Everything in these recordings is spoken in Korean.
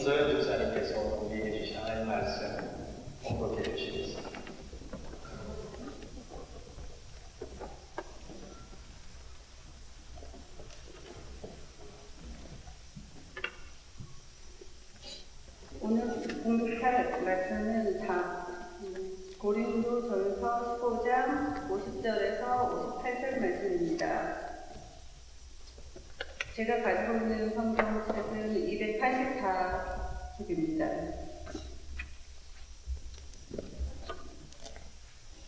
김소연 주사님께서 우리에게 주신 하나님의 말씀 공독해 주시겠습니다. 오늘 공독할 말씀은 고린도전서 15장 50절에서 58절 말씀입니다. 제가 가지고 있는 성경책은 284쪽입니다.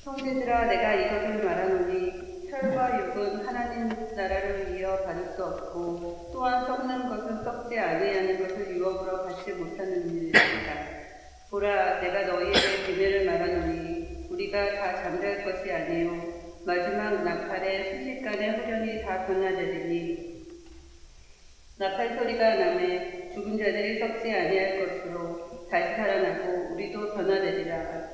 형제들아, 내가 이것을 말하노니 혈과 육은 하나님 나라를 이어 받을 수 없고 또한 썩는 것은 썩지 아니하는 것을 유업으로 받지 못하는 일이다. 보라, 내가 너희에게 비밀을 말하노니 우리가 다 잠잘 것이 아니요 마지막 나팔의 순식간에 후련히 다 변화되리니 나팔 소리가 나매 죽은 자들이 썩지 아니할 것으로 다시 살아나고 우리도 변화되리라.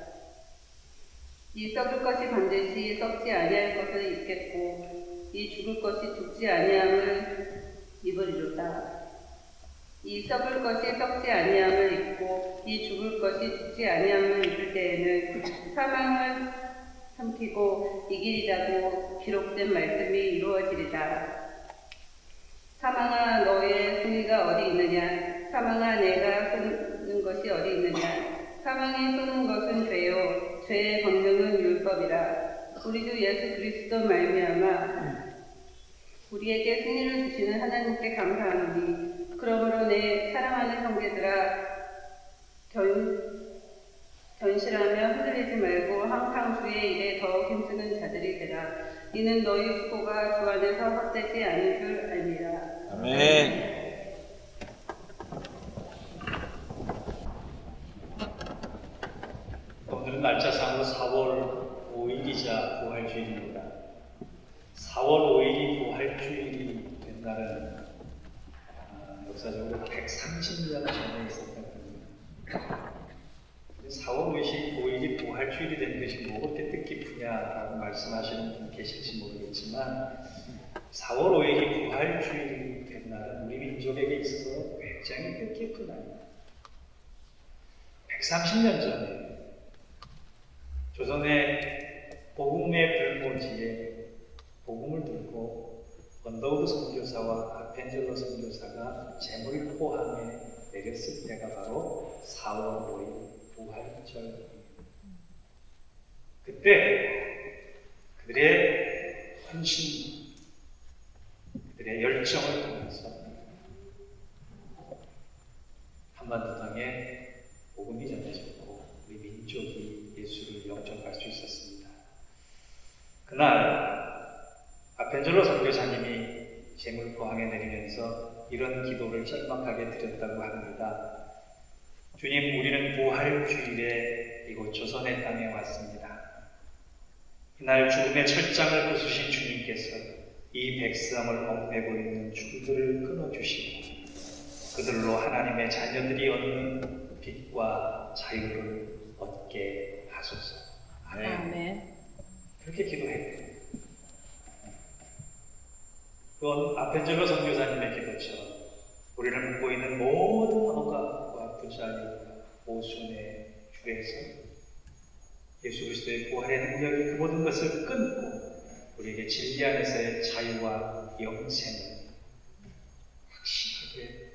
이 썩을 것이 반드시 썩지 아니할 것을 입겠고 이 죽을 것이 죽지 아니함을 입으리로다. 이 썩을 것이 썩지 아니함을 입고 이 죽을 것이 죽지 아니함을 입을 때에는 사망을 삼키고 이기리라고 기록된 말씀이 이루어지리다. 사망아, 너의 승리가 어디 있느냐? 사망아, 내가 쏘는 것이 어디 있느냐? 사망이 쏘는 것은 죄요 죄의 권능은 율법이라. 우리 주 예수 그리스도 말미암아 우리에게 승리를 주시는 하나님께 감사하노니 그러므로 내 사랑하는 형제들아, 견실하며 흔들리지 말고 항상 주의 일에 더욱 힘쓰는 자들이 되라. 이는 너희 수고가 주 안에서 헛되지 않을 줄 알미라. 아멘. 오늘은 날짜상으로 4월 5일이자 부활주일입니다. 4월 5일이 부활주일이 된 날은 역사적으로 130년 전에 있었던 겁니다. 4월 5일이 부활주일이 된 것이 뭐 그렇게 뜻깊으냐라고 말씀하시는 분 계실지 모르겠지만 4월 5일이 부활주일이 된 날은 우리 민족에게 있어서 굉장히 뜻깊은 날입니다. 130년 전에 조선의 복음의 불모지에 복음을 들고 언더우드 선교사와 아펜젤로 선교사가 제물 포항에 내렸을 때가 바로 4월 5일 부활절입니다. 그때 그들의 헌신, 그들의 열정을 통해서 한반도 땅에 복음이 전해졌고 우리 민족이 예수를 영접할 수 있었습니다. 그날 아펜젤로 선교사님이 제물포항에 내리면서 이런 기도를 짤막하게 드렸다고 합니다. 주님, 우리는 부활주일에 이곳 조선의 땅에 왔습니다. 이날 죽음의 철장을 부수신 주님께서 이 백성을 얽매고 있는 줄들을 끊어주시고 그들로 하나님의 자녀들이 얻는 빛과 자유를 얻게 하소서. 아멘. 그렇게 기도했고 그건 아펜젤로 선교사님의 기도처럼 우리는 묻고 있는 모든 억압과 부자유와 모순의 줄에서 예수 그리스도의 부활의 능력이 그 모든 것을 끊고 우리에게 진리 안에서의 자유와 영생을 확실하게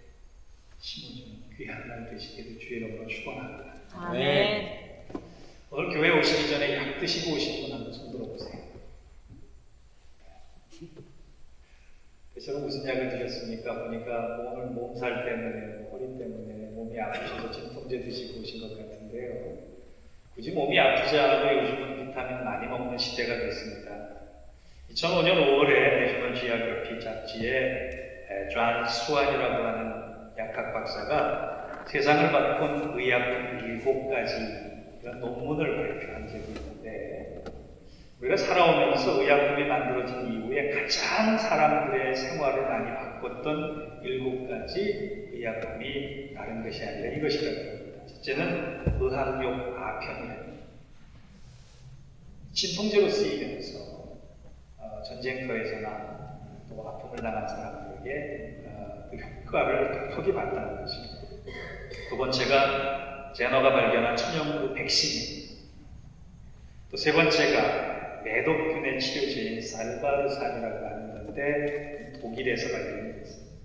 심어주는 귀한 날 되시기를 주의 이름으로 축원합니다. 아멘. 오늘 교회 오시기 전에 약 드시고 오신 분 한번 손 들어보세요. 그래서 무슨 약을 드셨습니까? 보니까 오늘 몸살 때문에, 허리 때문에 몸이 아프셔서 진통제 드시고 오신 것 같은데요. 굳이 몸이 아프지 않아도 요즘은 비타민 많이 먹는 시대가 됐습니다. 2005년 5월에 내셔널 지오그래피 잡지에 존 수완이라고 하는 약학 박사가 세상을 바꾼 의약품 7가지 이런 논문을 발표한 적이 있는데 우리가 살아오면서 의약품이 만들어진 이후에 가장 사람들의 생활을 많이 바꿨던 7가지 의약품이 다른 것이 아니라 이것이라고 합니다. 첫째는 의학용 아편이랍니다. 진통제로 쓰이면서 전쟁터에서나 또 아픔을 당한 사람들에게 그 효과를 톡톡히 봤다는 것입니다. 두 번째가 제너가 발견한 천연구 백신, 또 세 번째가 매독균의 치료제인 살바르산이라고 하는 건데 독일에서 발견이 됐습니다.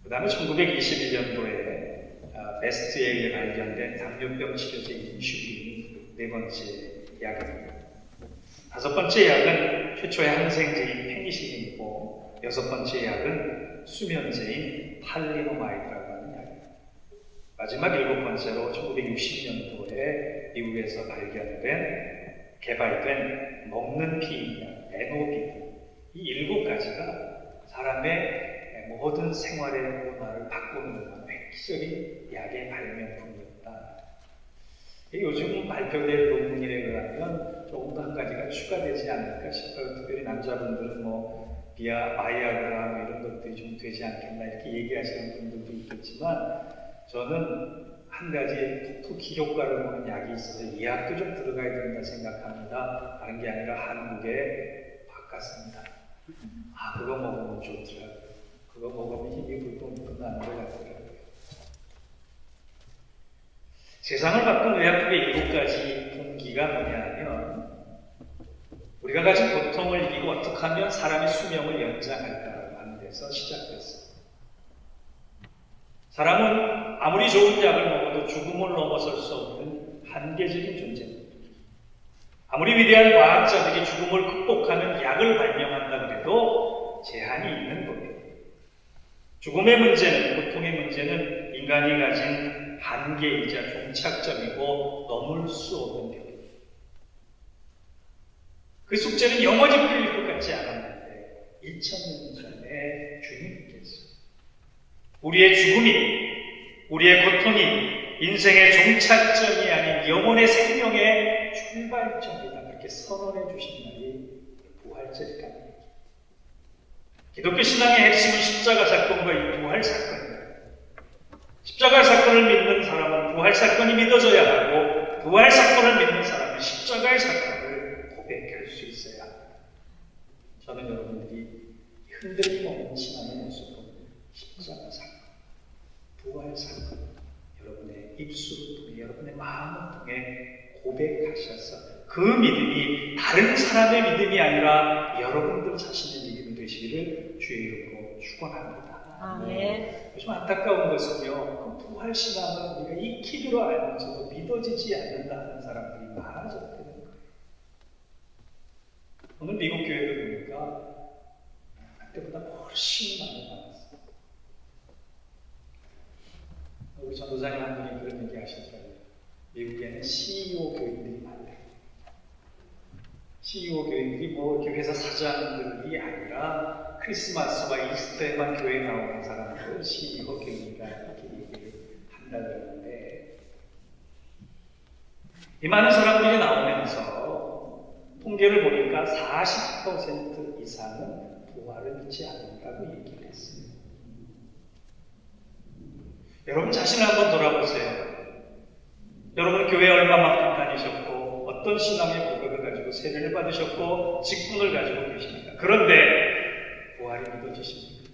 그 다음에 1921년도에 베스트에 의해 발견된 당뇨병 치료제 인슐린이 네 번째 약입니다. 다섯 번째 약은 최초의 항생제인 페니실린이고 여섯 번째 약은 수면제인 탈리노마이드라고 하는 약입니다. 마지막 일곱 번째로 1960년도에 미국에서 개발된 먹는 피임약 에노비드, 이 일곱 가지가 사람의 모든 생활의 문화를 바꾸는 획기적인 약의 발명품이었다. 요즘 발표될 논문에 의하면 조금 더 한 가지가 추가되지 않을까 싶어요. 특별히 남자분들은 마이아그라 이런 것들이 좀 되지 않겠나 이렇게 얘기하시는 분들도 있겠지만, 저는 한 가지 톡톡히 효과를 보는 약이 있어서 이 약도 좀 들어가야 된다 생각합니다. 다른 게 아니라 한국에 바꿨습니다. 그거 먹으면 좋더라고요. 그거 먹으면 힘이 불끈 나는 것 같더라고요. 세상을 바꾼 의약품의 일곱 가지 동기가 뭐냐면, 우리가 가진 고통을 이기고 어떻게 하면 사람의 수명을 연장할까라고 하는 데서 시작됐습니다. 사람은 아무리 좋은 약을 먹어도 죽음을 넘어설 수 없는 한계적인 존재입니다. 아무리 위대한 과학자들이 죽음을 극복하는 약을 발명한다 그래도 제한이 있는 겁니다. 죽음의 문제는, 고통의 문제는 인간이 가진 한계이자 종착점이고 넘을 수 없는 벽입니다. 그 숙제는 영원히 풀릴 것 같지 않았는데 2000년 전에 주님께서 우리의 죽음이, 우리의 고통이 인생의 종착점이 아닌 영혼의 생명의 출발점이다, 그렇게 선언해 주신 날이 부활절이라는 얘기입니다. 기독교 신앙의 핵심은 십자가 사건과 이 부활 사건입니다. 십자가 사건을 믿는 사람은 부활 사건이 믿어져야 하고, 부활 사건을 믿는 사람은 십자가의 사건을 고백할 수 있어야 합니다. 저는 여러분들이 흔들림 없는 신앙의 모습을 십자가 사건, 부활 사건, 여러분의 입술을 통해, 여러분의 마음을 통해 고백하셔서 그 믿음이 다른 사람의 믿음이 아니라 여러분들 자신의 믿음이 되시기를 주의 이름으로 축원합니다. 아멘. 좀 안타까운 것은요, 그 부활 신앙을 우리가 익히기로 알면서도 믿어지지 않는다는 사람들이 많아졌다는 거예요. 오늘 미국 교회를 보니까 그때보다 훨씬 많이 많았어요. 우리 전도사님 한 분이 그런 얘기 하시더라고요. 미국에는 CEO 교인들이 많대요. CEO 교인들이 이렇게 회사 사장들이 아니라 크리스마스와 이스터에만 교회에 나오는 사람들 CEO 교인이다, 이렇게 얘기를 한다는데, 이 많은 사람들이 나오면서 통계를 보니까 40% 이상은 부활을 믿지 않는다고 얘기를 했습니다. 여러분 자신을 한번 돌아보세요. 여러분 교회 얼마만큼 다니셨고, 어떤 신앙의 고백을 가지고 세례를 받으셨고, 직분을 가지고 계십니까? 그런데 부활이 믿어지십니까?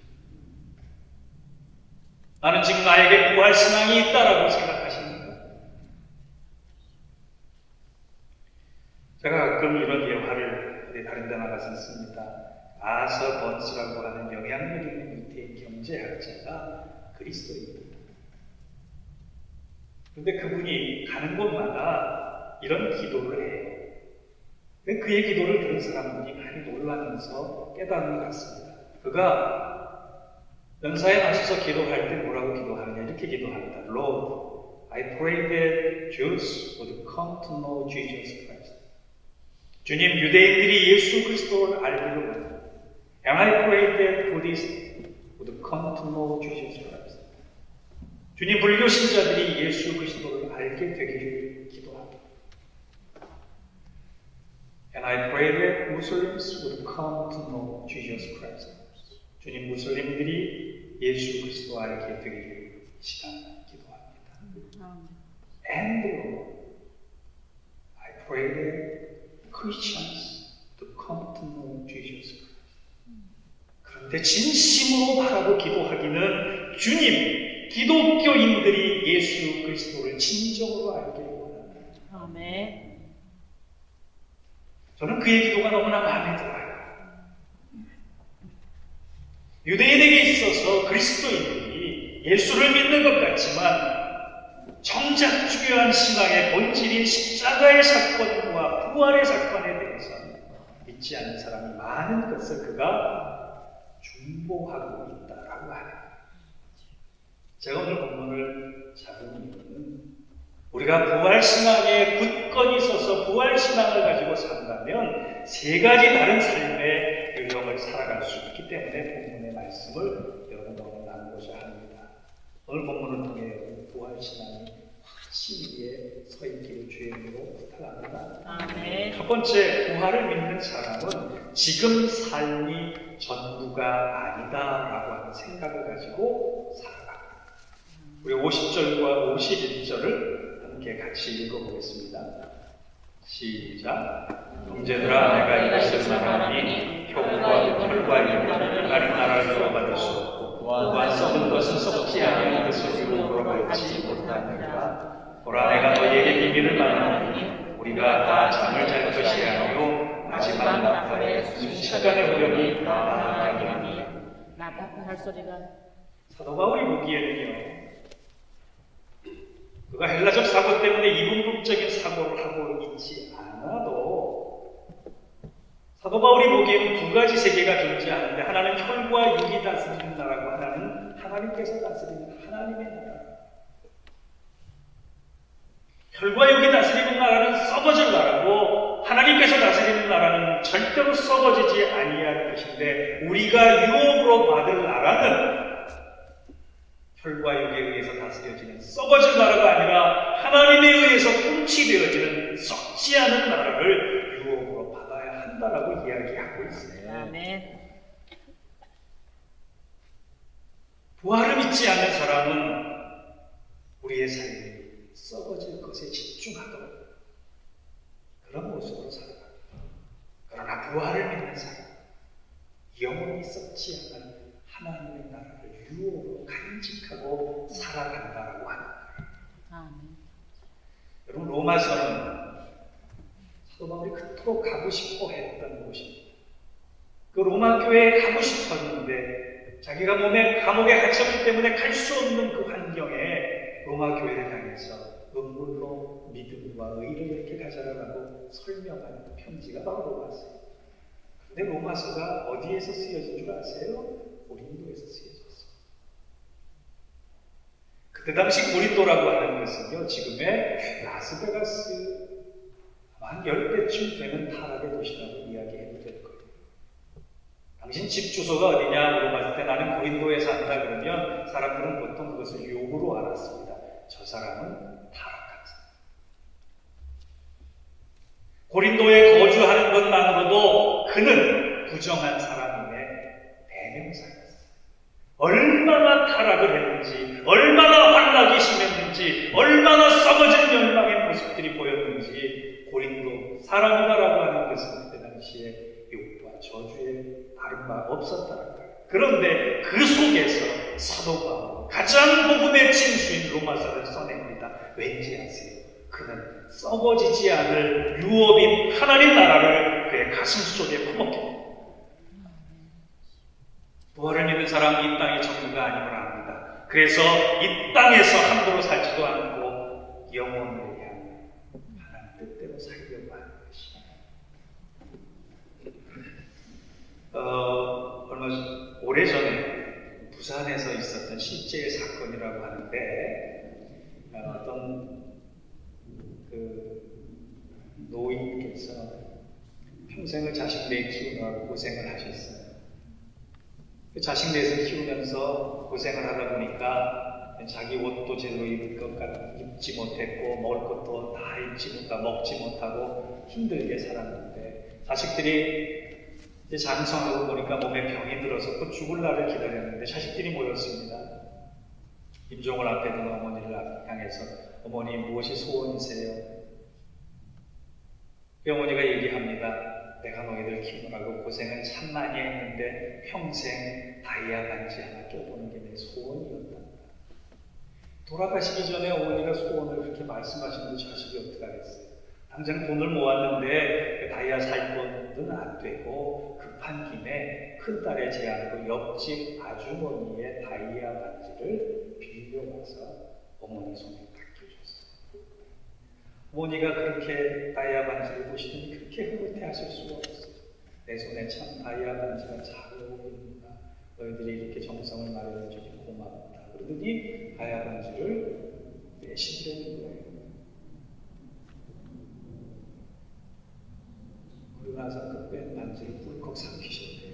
나는 지금 나에게 부활 신앙이 있다라고 생각하십니까? 제가 가끔 이런 예화를 다른 데 나가서 씁니다. 아서 번스라고 하는 영향력 있는 유태인 경제학자가 그리스도인입니다. 그런데 그분이 가는 곳마다 이런 기도를 해요. 그의 기도를 들은 사람들이 많이 놀라면서 깨닫는 것 같습니다. 그가 연사에 나서서 기도할 때 뭐라고 기도하느냐, 이렇게 기도합니다. Lord, I pray that Jews would come to know Jesus Christ. 주님, 유대인들이 예수 그리스도를 알기를 원합니다. And I pray that Buddhists would come to know Jesus Christ. 주님, 불교 신자들이 예수 그리스도를 알게 되기를 기도합니다. And I pray that Muslims would come to know Jesus Christ. 주님, 무슬림들이 예수 그리스도 알게 되기를 이 시간 기도합니다. And Lord, I pray that Christians to come to know Jesus Christ. 그런데 진심으로 바라고 기도하기는 주님, 기독교인들이 예수 그리스도를 진정으로 알기를 원합니다. 아멘. 저는 그의 기도가 너무나 마음에 들어요. 유대인에게 있어서 그리스도인들이 예수를 믿는 것 같지만 정작 중요한 신앙의 본질인 십자가의 사건과 부활의 사건에 대해서는 믿지 않는 사람이 많은 것을 그가 중보하고 있다라고 합니다. 제가 오늘 본문을 잡은 이유는 우리가 부활신앙에 굳건히 서서 부활신앙을 가지고 산다면 세 가지 다른 삶의 유형을 살아갈 수 있기 때문에 본문의 말씀을 여러분과 나누고자 합니다. 오늘 본문을 통해 부활신앙이 확신위에 서 있기를 주의 이름으로 부탁합니다. 아멘. 첫 번째, 부활을 믿는 사람은 지금 삶이 전부가 아니다라고 하는 생각을 가지고 살아갑니다. 우리 50절과 51절을 함께 같이 읽어보겠습니다. 시작. 형제들아, 내가 이것을 말하니 혈과 육을 하나님 나라를 주어받을 수 없고 또한 썩은 것은 썩지 아니하는 것을 유혹으로 받지 못하느니라. 보라, 내가 너희에게 비밀을 말하노니 우리가 다 잠을 잘 것이 아니요 마지막 나팔에 순식간에 오려니 다 함께 하리니. 나팔 소리가 사도 바울이 보기에는요, 그가 헬라적 사고 때문에 이분법적인 사고를 하고 있지 않아도 사도 바울이 보기에는 두 가지 세계가 존재하는데 하나는 혈과 육이 다스리는 나라고 하나는 하나님께서 다스리는 하나님의 나라. 혈과 육이 다스리는 나라는 썩어질 나라고 하나님께서 다스리는 나라는 절대로 썩어지지 아니할 것인데 우리가 유업으로 받을 나라는 혈과 육에 의해서 다스려지는 썩어질 나라가 아니라 하나님에 의해서 통치되어지는 썩지 않은 나라를 유업으로 받아야 한다라고 이야기하고 있어요. 아멘. 부활을 믿지 않는 사람은 우리의 삶이 썩어질 것에 집중하도록 그런 모습으로 살아갑니다. 그러나 부활을 믿는 사람, 영원히 썩지 않는 하나님의 나라를 유업으로 간직하고 살아간다라고 하는 거예요. 아멘. 여러분, 로마서는 사도 바울이 그토록 가고 싶어 했던 곳입니다. 그 로마 교회에 가고 싶었는데 자기가 몸에 감옥에 갇혔기 때문에 갈 수 없는 그 환경에 로마 교회를 향해서 눈물로 믿음과 의를 이렇게 가져라라고 설명하는 편지가 바로 로마서예요. 그런데 로마서가 어디에서 쓰여진 줄 아세요? 고린도에서 쓰여졌어요. 그때 당시 고린도라고 하는 것은요, 지금의 라스베가스 한 10배쯤 되는 타락의 도시라고 이야기해도 될 거예요. 당신 집 주소가 어디냐 물어봤을 때 나는 고린도에 산다 그러면 사람들은 보통 그것을 욕으로 알았습니다. 저 사람은 타락한 사람. 고린도에 거주하는 것만으로도 그는 부정한 사람임의 대명사였어요. 얼마나 타락을 했는지, 얼마나 환락이 심했는지, 얼마나 썩어진 멸망의 모습들이 보였는지 고린도 사람이다라고 하는 것은 그때 당시에 욕과 저주의 다른 바 없었다는 거예요. 그런데 그 속에서 사도 바울 가장 복음의 진수인 로마서를 써냅니다. 왠지 아세요? 그는 썩어지지 않을 유업인 하나님 나라를 그의 가슴 속에 품었기 때문에 부활을 믿는 사람은 이 땅의 전부가 아님을 압니다. 그래서 이 땅에서 함부로 살지도 않고 영혼을 향해 하나님 뜻대로 살려고 하는 것입니다. 오래전에 부산에서 있었던 실제의 사건이라고 하는데 어떤 그 노인께서 평생을 자식 내 키우느라고 고생을 하셨어요. 그 자식 넷을 키우면서 고생을 하다 보니까 자기 옷도 제대로 입지 못했고 먹을 것도 다 먹지 못하고 힘들게 살았는데 자식들이 이제 장성하고 보니까 몸에 병이 들어서 곧 죽을 날을 기다렸는데 자식들이 모였습니다. 임종을 앞에 둔 어머니를 향해서 어머니 무엇이 소원이세요? 그 어머니가 얘기합니다. 내가 너희들 키우느라고 고생은 참 많이 했는데 평생 다이아 반지 하나 껴보는 게 내 소원이었단다. 돌아가시기 전에 어머니가 소원을 그렇게 말씀하시는데 자식이 어떡하겠어요? 당장 돈을 모았는데 다이아 살 돈은 안 되고 급한 김에 큰딸의 제안으로 옆집 아주머니의 다이아 반지를 빌려와서 어머니 손에 맡겨줬어요. 어머니가 그렇게 다이아 반지를 보시더니 그렇게 흐뭇해하실 수가 없어요. 내 손에 참 다이아 반지가 잘 어울린다. 너희들이 이렇게 정성을 마련해줘서 고맙다. 그러더니 다이아 반지를 내시더라는 거예요. 그러고 나서 그 뺀 반지를 꿀꺽 삼키셨대요.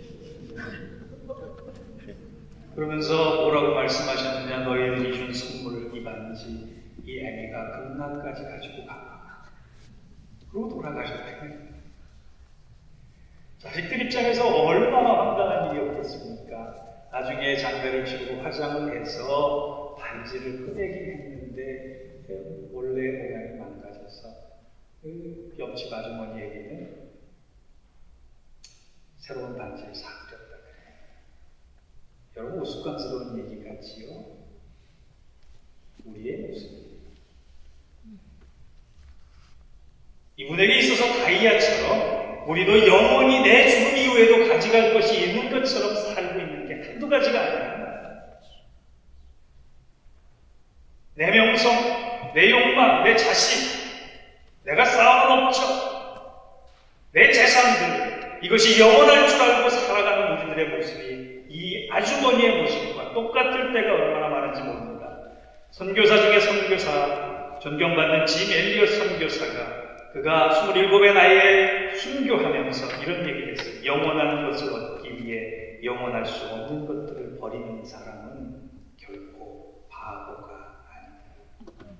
그러면서 뭐라고 말씀하셨느냐? 너희들이 준 선물 이 반지 이 애미가 극락까지 가지고 가봐. 그러고 돌아가셨대요. 자식들 입장에서 얼마나 황당한 일이었겠습니까? 나중에 장례를 치르고 화장을 해서 반지를 꺼내긴 했는데 원래 모양이 망가져서 그 옆집 아주머니에게는 새로운 반지를 사드렸다 그래요. 여러분 우스꽝스러운 얘기 같지요? 우리의 모습이에요. 이분에게 있어서 다이아처럼 우리도 영원히 내 죽음 이후에도 가져갈 것이 있는 것처럼 살고 있는 게 한두 가지가 아니야. 내 명성, 내 욕망, 내 자식, 내가 쌓아놓은 업적, 내 재산들, 이것이 영원할 줄 알고 살아가는 우리들의 모습이 이 아주머니의 모습과 똑같을 때가 얼마나 많은지 모릅니다. 선교사 중에 선교사, 존경받는 짐 엘리엇 선교사가 그가 27의 나이에 순교하면서 이런 얘기를 했어요. 영원한 것을 얻기 위해 영원할 수 없는 것들을 버리는 사람은 결코 바보가 아니다.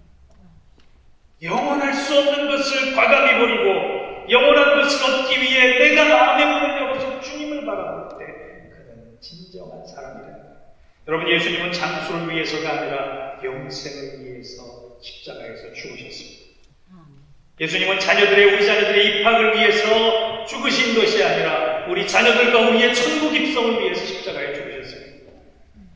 영원할 수 없는 것을 과감히 버리고 영원한 것을 얻기 위해 내가 마음의 문을 열어서 주님을 바라볼 때 그는 진정한 사람이다. 여러분 예수님은 장수를 위해서가 아니라 영생을 위해서 십자가에서 죽으셨습니다. 예수님은 우리 자녀들의 입학을 위해서 죽으신 것이 아니라 우리 자녀들과 우리의 천국 입성을 위해서 십자가에 죽으셨습니다.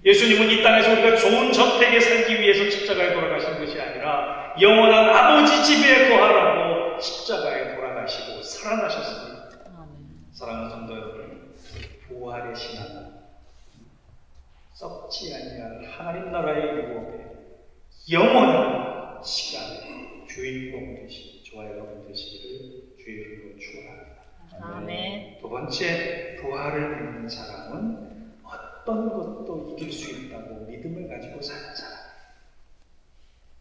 예수님은 이 땅에서 우리가 좋은 저택에 살기 위해서 십자가에 돌아가신 것이 아니라 영원한 아버지 집에 거하라고 십자가에 돌아가시고 살아나셨습니다. 사랑하는 성도 여러분, 부활의 신앙은 썩지 아니할 하나님 나라의 유업에 영원한 시간의 주인공 되시고 저와 여러분 되시기를 주의 이름으로 축원합니다. 아멘. 두 번째, 부활을 믿는 사람은 어떤 것도 이길 수 있다고 믿음을 가지고 사는 사람.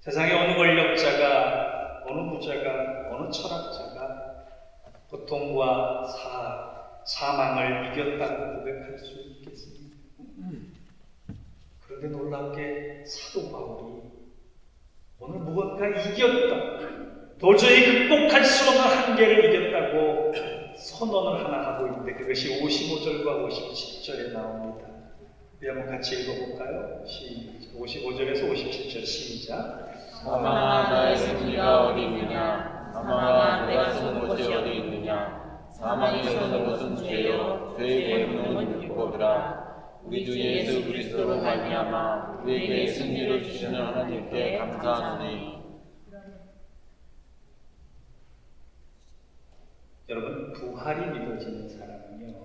세상에 어느 권력자가, 어느 부자가, 어느 철학자가 고통과 사망을 이겼다고 고백할 수 있겠습니까? 그런데 놀랍게 사도 바울이 오늘 무언가 이겼다, 도저히 극복할 수 없는 한계를 이겼다고 선언을 하나 하고 있는데 그것이 55절과 57절에 나옵니다. 우리 한번 같이 읽어볼까요? 55절에서 57절 시작. 사망아 나의 승리가 어디 있느냐? 사망아 내가 쏜 것이 어디 있느냐? 사망이 쏜 것은 죄요 죄의 권능은 율법이라. 우리 주 예수 그리스도로 말미암아 우리에게 승리를 주시는 하나님께 감사하노니. 여러분 부활이 믿어지는 사람은요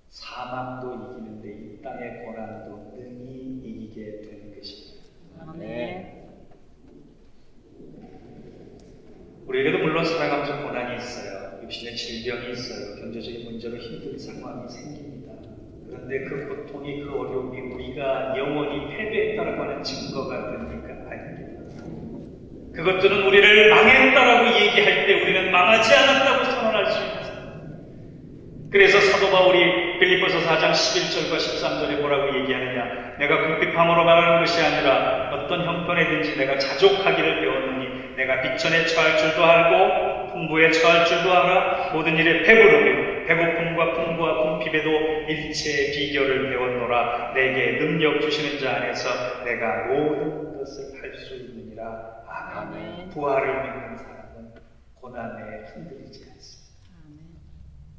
사망도 이기는데 이 땅의 고난도 능히 이기게 되는 것입니다. 아멘. 우리에게도 물론 살아가면서 고난이 있어요. 육신의 질병이 있어요. 경제적인 문제로 힘든 상황이 생깁니다. 그런데 그 고통이, 그 어려움이 우리가 영원히 패배했다라고 하는 증거가 됩니까? 아닙니다. 그것들은 우리를 망했다라고 얘기할 때 우리는 망하지 않았다고 선언할 수 있습니다. 그래서 사도 바울이 빌립보서 4장 11절과 13절에 뭐라고 얘기하느냐? 내가 궁핍함으로 말하는 것이 아니라 어떤 형편에든지 내가 자족하기를 배웠느니 내가 비천에 처할 줄도 알고 풍부에 처할 줄도 알아. 모든 일에 배부르며 배고픔과 풍부와 궁핍에도 일체의 비결을 배웠노라. 내게 능력 주시는 자 안에서 내가 모든 것을 할 수 있느니라. 아멘. 부활을 믿는 사람은 고난에 흔들리지 않습니다.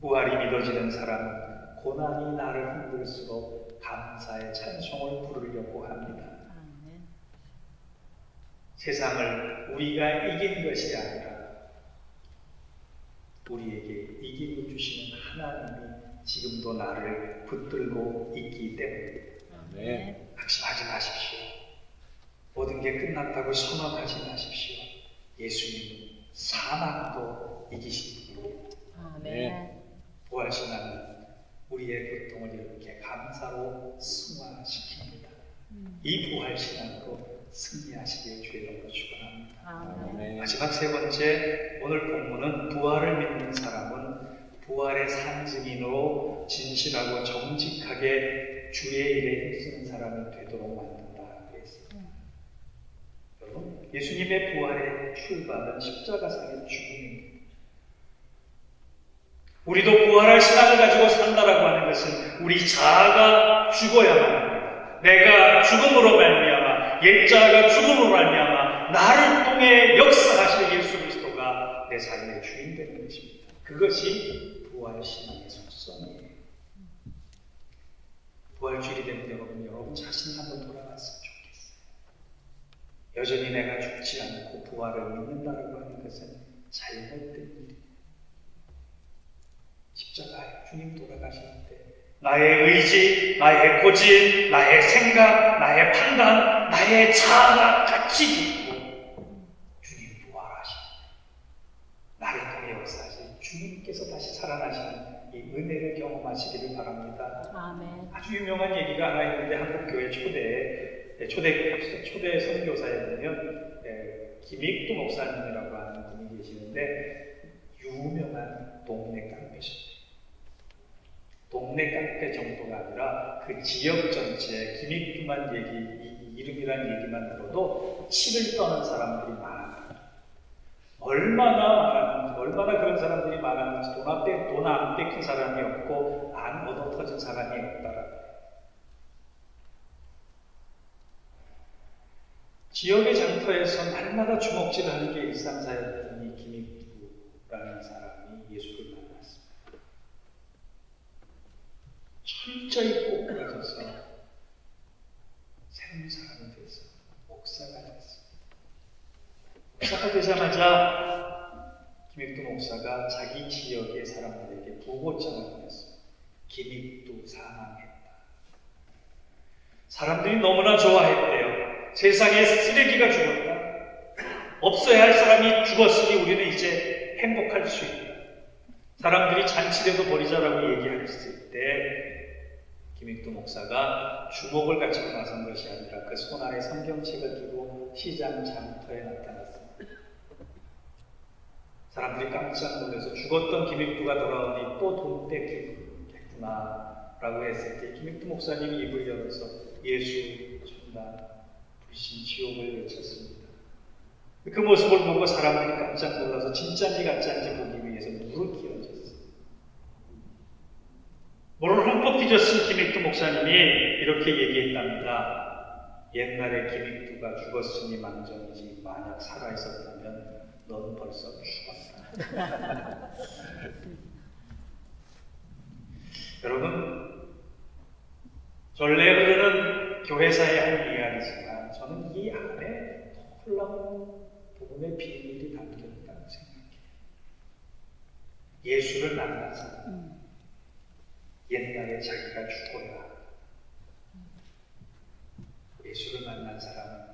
부활이 믿어지는 사람은 고난이 나를 흔들 수록 감사의 찬송을 부르려고 합니다. 세상을 우리가 이긴 것이 아니라 우리에게 이김을 주시는 하나님이 지금도 나를 붙들고 있기 때문에 아멘. 낙심하지 마십시오. 모든 게 끝났다고 선언하지 마십시오. 예수님은 사망도 이기신 분입니다. 아멘. 부활신 하나님, 우리의 고통을 이렇게 감사로 승화시킵니다. 이 부활신앙으로 승리하시길 주의로 축원합니다. 아멘. 마지막 세 번째, 오늘 본문은 부활을 믿는 사람은 부활의 상징인으로 진실하고 정직하게 주의 일에 힘쓰는 사람이 되도록 만든다 그랬습니다. 여러분, 예수님의 부활의 출발은 십자가상의 죽음입니다. 우리도 부활할 신앙을 가지고 산다라고 하는 것은 우리 자아가 죽어야만 합니다. 내가 죽음으로 말미암아, 옛자가 죽음으로 말미암아 나를 통해 역사하실 예수 그리스도가 내 삶의 주인 되는 것입니다. 그것이 부활신앙의 속성이에요. 부활주일이 되면 여러분 자신 한번 돌아봤으면 좋겠어요. 여전히 내가 죽지 않고 부활을 믿는다고 하는 것은 잘못된 일입니다. 십자가에 주님 돌아가실 때 나의 의지, 나의 고집, 나의 생각, 나의 판단, 나의 자아가 같이 죽고 주님 부활하시고 나를 통해 역사하신 주님께서 다시 살아나시는 이 은혜를 경험하시기를 바랍니다. 아멘. 아주 유명한 얘기가 하나 있는데 한국교회 초대 선교사에 보면 김익두 목사님이라고 하는 분이 계시는데 유명한 동네 깡패셨어요. 동네 깡패 정도가 아니라 그 지역 전체에 김익두만 이름이란 얘기만 들어도 치를 떠는 사람들이 많아요. 얼마나 그런 사람들이 많았는지 돈 안 뺏긴 사람이 없고 안 얻어 터진 사람이 없다라고. 지역의 장터에서 날마다 주먹질을 하는 게 일상사였던 이 김익두라는 사람이 예수를 만났습니다. 철저히 꼬꾸라져서 새로운 사람이 돼서 목사가 됐습니다. 목사가 되자마자 김익두 목사가 자기 지역의 사람들에게 부고장을 보냈습니다. 김익두 사망했다. 사람들이 너무나 좋아했대요. 세상에 쓰레기가 죽었다. 없어야 할 사람이 죽었으니 우리는 이제 행복할 수 있다. 사람들이 잔치라도 버리자라고 얘기했을 때 김익두 목사가 주먹을 가지고 나선 것이 아니라 그 손 안에 성경책을 들고 시장 장터에 나타났습니다. 사람들이 깜짝 놀라서 죽었던 김익두가 돌아오니 또 돈 뺏기겠구나 라고 했을 때 김익두 목사님이 입을 열어서 예수 천당 불신 지옥을 외쳤습니다. 그 모습을 보고 사람들이 깜짝 놀라서 진짜인지 가짜인지 보기 위해서 물을 끼얹었어요. 물을 흠뻑 뒤졌은 김익두 목사님이 이렇게 얘기했답니다. 옛날에 김익두가 죽었으니 망정이지 만약 살아있었다면 넌 벌써 죽었다. 여러분, 전례 흐르는 교회사의 한 이야기지만 저는 이 안에 놀라운 복음의 비밀이 담겨있다고 생각해요. 예수를 만난 사람, 옛날에 자기가 죽어야 예수를 만난 사람은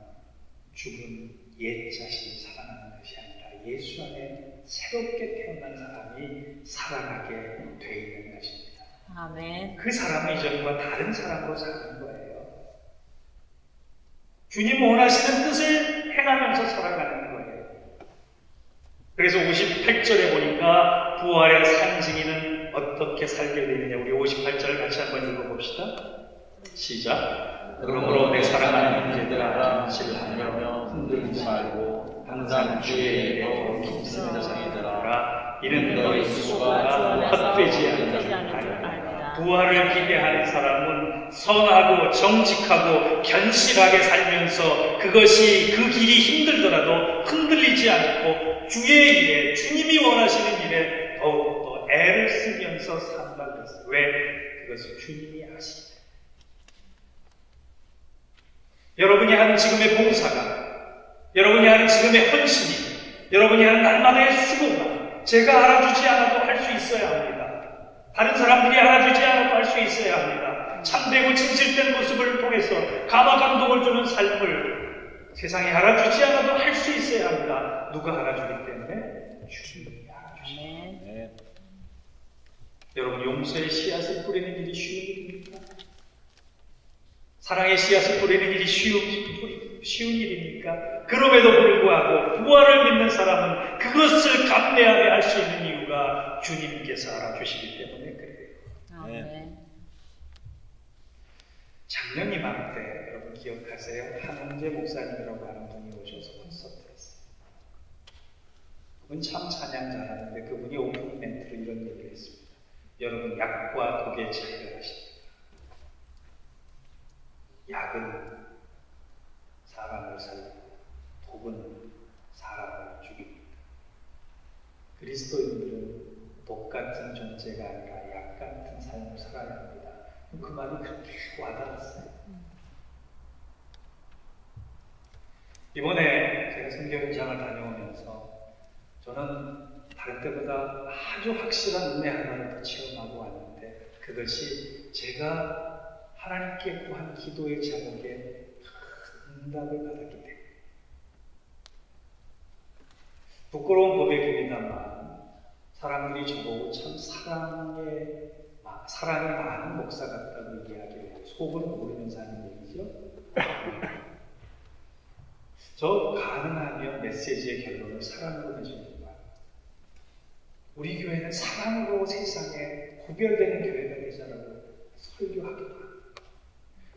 죽은 옛 자신이 살아나는 것이 아니라 예수 안에 새롭게 태어난 사람이 살아나게 돼 있는 것입니다. 아멘. 그 사람은 이전과 다른 사람으로 사는 거예요. 주님 원하시는 뜻을 행하면서 살아가는 거예요. 그래서 58절에 보니까 부활의 상징이는 어떻게 살게 되느냐. 우리 58절 같이 한번 읽어봅시다. 시작. 그러므로 내 사랑하는 형제들아 진실하며 흔들리지 말고 항상 주의 일에 힘쓰는 자들아 이는 너희 수고가 헛되지 않으리라. 부활을 기대하는 사람은 선하고 정직하고 견실하게 살면서 그것이 그 길이 힘들더라도 흔들리지 않고 주의 일에 주님이 원하시는 일에 더욱더 애를 쓰면서 산다고 했어요. 왜? 그것을 주님이 아시기 때문에. 여러분이 하는 지금의 봉사가, 여러분이 하는 지금의 헌신이, 여러분이 하는 날마다의 수고가 제가 알아주지 않아도 할 수 있어야 합니다. 다른 사람들이 알아주지 않아도 할 수 있어야 합니다. 참되고 진실된 모습을 통해서 감화 감동을 주는 삶을 세상에 알아주지 않아도 할 수 있어야 합니다. 누가 알아주기 때문에? 주님이 알아주십니다. 아멘. 여러분, 용서의 씨앗을 뿌리는 일이 쉬운 일입니까? 사랑의 씨앗을 뿌리는 일이 쉬운 일입니까? 그럼에도 불구하고 부활을 믿는 사람은 그것을 감내하며 할 수 있는 이유가 주님께서 알아주시기 때문에 그래요. 아멘. 작년 이맘때 여러분 기억하세요? 한은재 목사님이라고 하는 분이 오셔서 콘서트 했어요. 그분 참 찬양 잘하는데 그분이 오픈 멘트로 이런 얘기를 했습니다. 여러분, 약과 독의 차이를 아십니까? 약은 사람을 살리고 독은 사람을 죽입니다. 그리스도인들은 독 같은 존재가 아니라 약 같은 삶을 살아야 합니다. 그 말이 그렇게 와닿았어요. 이번에 제가 선교 현장을 다녀오면서 저는 다른 때보다 아주 확실한 은혜 하나를 더 체험하고 왔는데, 그것이 제가 하나님께 구한 기도의 제목에 응답을 받았기 때문에. 부끄러운 고백입니다만 사람들이 저보고 참 사랑이 많은 목사 같다고 이야기를 해요. 속은 모르면서 하는 얘기죠. 저 가능하면 메시지의 결론을 사랑으로 해주는 거예요. 우리 교회는 사랑으로 세상에 구별되는 교회가 되자라고 설교하기도 합니다.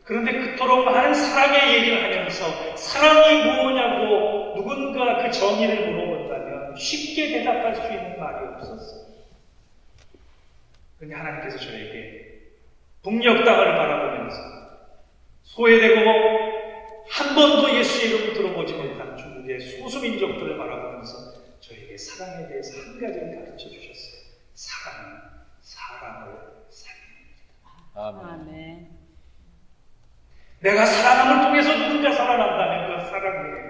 그런데 그토록 많은 사랑의 얘기를 하면서 사랑이 무엇냐고 누군가 그 정의를 물어본다면 쉽게 대답할 수 있는 말이 없었어요. 그런데 하나님께서 저에게 북녘 땅을 바라보면서 소외되고 한 번도 예수의 이름을 들어보지 못한 중국의 소수민족들을 바라보면서 저에게 사랑에 대해서 한 가지를 가르쳐 주셨어요. 사랑은 사람을 살립니다. 아멘. 아멘. 내가 사랑함을 통해서 누군가 살아난다면 그건 사랑이에요.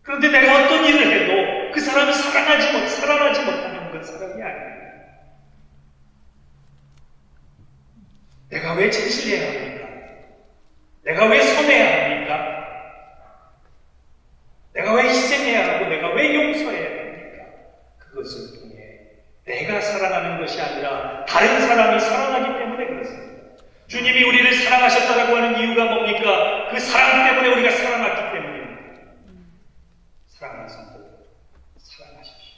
그런데 내가 어떤 일을 해도 그 사람이 살아나지 못하는 건 사랑이 아니에요. 내가 왜 진실해야 합니까? 내가 왜 선해야 합니까? 내가 왜 희생해야 하고 내가 왜 용서해야 합니까? 그것을 통해 내가 살아나는 것이 아니라 다른 사람이 살아나기 때문에 그렇습니다. 주님이 우리를 사랑하셨다고 하는 이유가 뭡니까? 그 사랑 때문에 우리가 살아났기 때문입니다. 사랑하는 성도들, 사랑하십시오.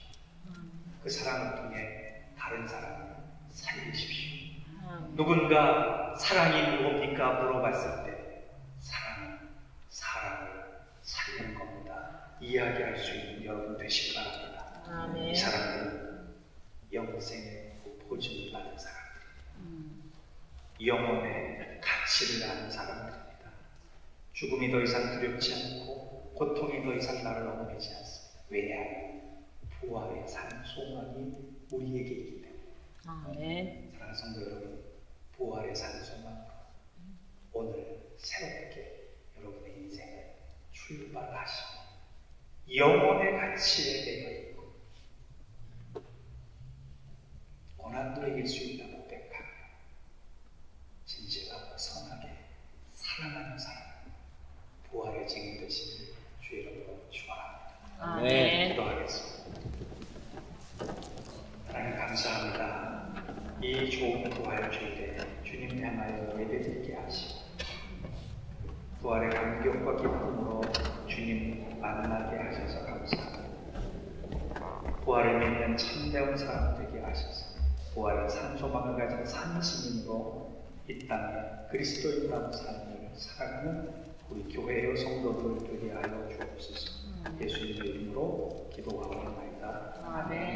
그 사랑을 통해 다른 사람을 살리십시오. 누군가 사랑이 무엇입니까? 물어봤을 때 사랑은 사람을 살리는 겁니다. 이야기할 수 있는 여러분 되시기 바랍니다. 아멘. 이 사람들은 영생의 보증을 받은 사람들, 영혼의 가치를 아는 사람들입니다. 죽음이 더 이상 두렵지 않고 고통이 더 이상 나를 얽매지 않습니다. 왜냐하면 부활의 산 소망이 우리에게 있기 때문에. 아멘. 사랑하는 성도 여러분, 부활의 산 소망, 오늘 새롭게 여러분의 인생을 출발하시고 영혼의 가치에 매여 있고 고난도 이길 수 있다고 고백하며 진실하고 선하게 사랑하는 사람, 부활의 증인 되시길 주의 이름으로 축원합니다. 아멘. 기도하겠습니다. 하나님 감사합니다. 이 좋은 부활 주일에 주님 향하여 예배드리게 하시고 부활의 감격과 기쁨으로 주님 만나게 하셔서 감사합니다. 부활을 믿는 참되운 사람 되게 하셔서 부활의 산소망을 가진 산시민으로 이 땅에 그리스도인다운 삶을 살아가는 우리 교회의 성도들 되게 하여 주옵소서. 예수님의 이름으로 기도하옵나이다. 아멘.